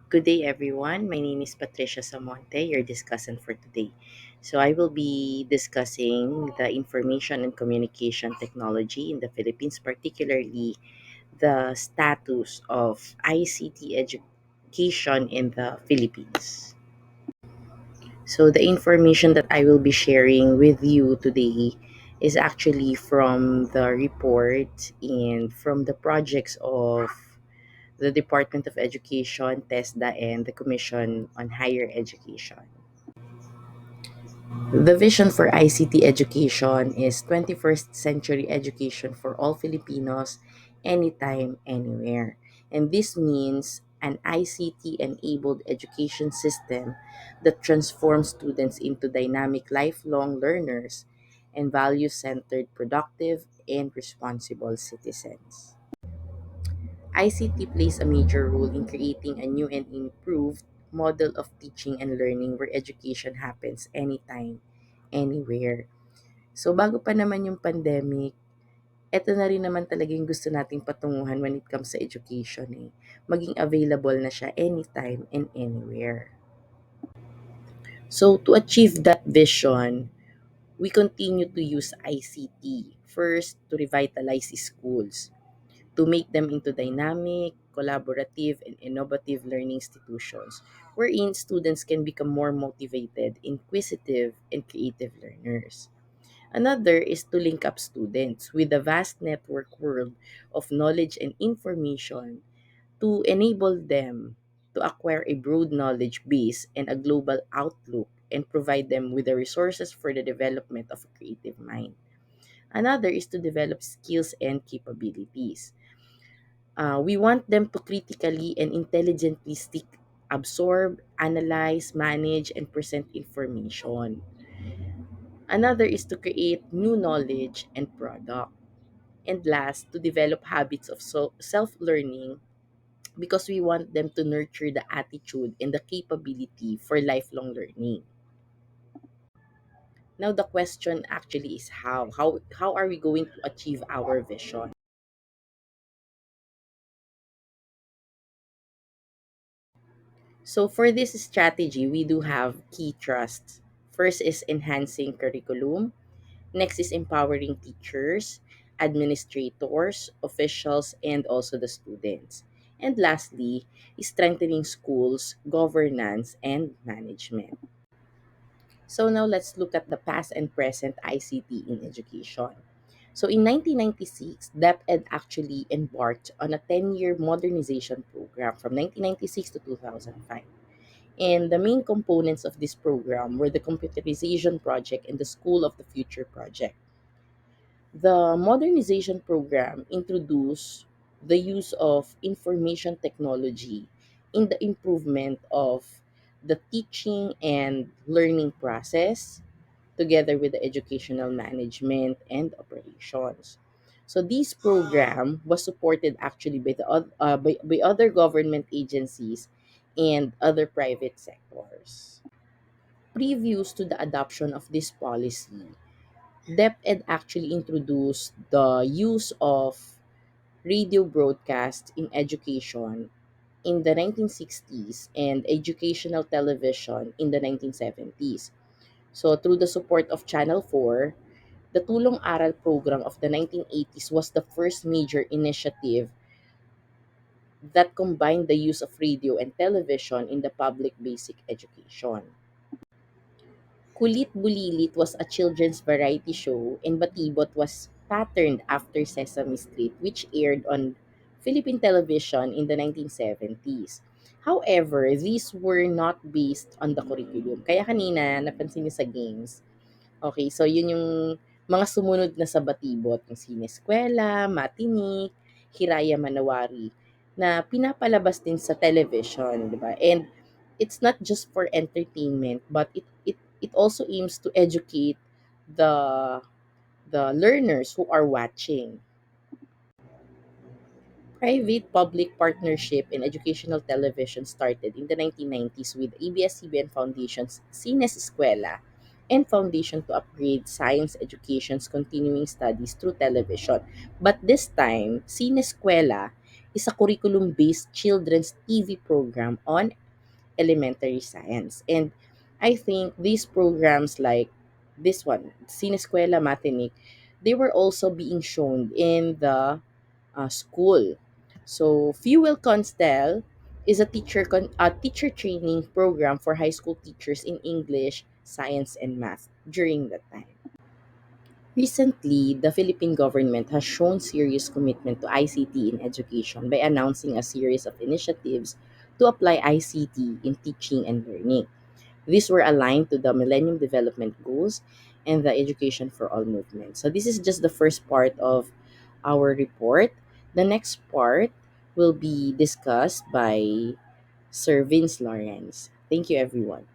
Good day, everyone. My name is Patricia Samonte, your discussant for today. So, I will be discussing the information and communication technology in the Philippines, particularly the status of ICT education in the Philippines. So, the information that I will be sharing with you today is actually from the report and from the projects of the Department of Education, TESDA, and the Commission on Higher Education. The vision for ICT education is 21st century education for all Filipinos, anytime, anywhere. And this means an ICT enabled education system that transforms students into dynamic lifelong learners and value centered, productive, and responsible citizens. ICT plays a major role in creating a new and improved model of teaching and learning where education happens anytime, anywhere. So bago pa naman yung pandemic, eto na rin naman talaga yung gusto nating patunguhan when it comes sa education eh. Maging available na siya anytime and anywhere. So to achieve that vision, we continue to use ICT first to revitalize schools, to make them into dynamic, collaborative, and innovative learning institutions wherein students can become more motivated, inquisitive, and creative learners. Another is to link up students with the vast network world of knowledge and information to enable them to acquire a broad knowledge base and a global outlook and provide them with the resources for the development of a creative mind. Another is to develop skills and capabilities. We want them to critically and intelligently absorb, analyze, manage, and present information. Another is to create new knowledge and product. And last, to develop habits of self learning because we want them to nurture the attitude and the capability for lifelong learning. Now, the question actually is how? How are we going to achieve our vision? So for this strategy, we do have key trusts. First is enhancing curriculum. Next is empowering teachers, administrators, officials, and also the students. And lastly, is strengthening schools, governance, and management. So now let's look at the past and present ICT in education. So in 1996, DepEd actually embarked on a 10-year modernization program from 1996 to 2005. And the main components of this program were the computerization project and the School of the Future project. The modernization program introduced the use of information technology in the improvement of the teaching and learning process together with the educational management and operations. So this program was supported actually by by other government agencies and other private sectors. Previous to the adoption of this policy, DepEd actually introduced the use of radio broadcast in education in the 1960s and educational television in the 1970s. So through the support of Channel 4, the Tulong Aral program of the 1980s was the first major initiative that combined the use of radio and television in the public basic education. Kulit Bulilit was a children's variety show and Batibot was patterned after Sesame Street which aired on Philippine television in the 1970s. However, these were not based on the curriculum. Kaya kanina, napansin niyo sa games, okay, so yun yung mga sumunod na sa Batibot, yung Sineskwela, Matinik, Hiraya Manawari, na pinapalabas din sa television, di ba? And it's not just for entertainment, but it also aims to educate the the learners who are watching. Private-public partnership in educational television started in the 1990s with ABS-CBN Foundation's Sines Eskwela and Foundation to upgrade science education's continuing studies through television. But this time, Sines Eskwela is a curriculum-based children's TV program on elementary science. And I think these programs like this one, Sinescuela Matinik, they were also being shown in the school. So Fuel Constel is a teacher training program for high school teachers in English, science, and math during that time. Recently, the Philippine government has shown serious commitment to ICT in education by announcing a series of initiatives to apply ICT in teaching and learning. These were aligned to the Millennium Development Goals and the Education for All movement. So, this is just the first part of our report. The next part will be discussed by Sir Vince Lawrence. Thank you, everyone.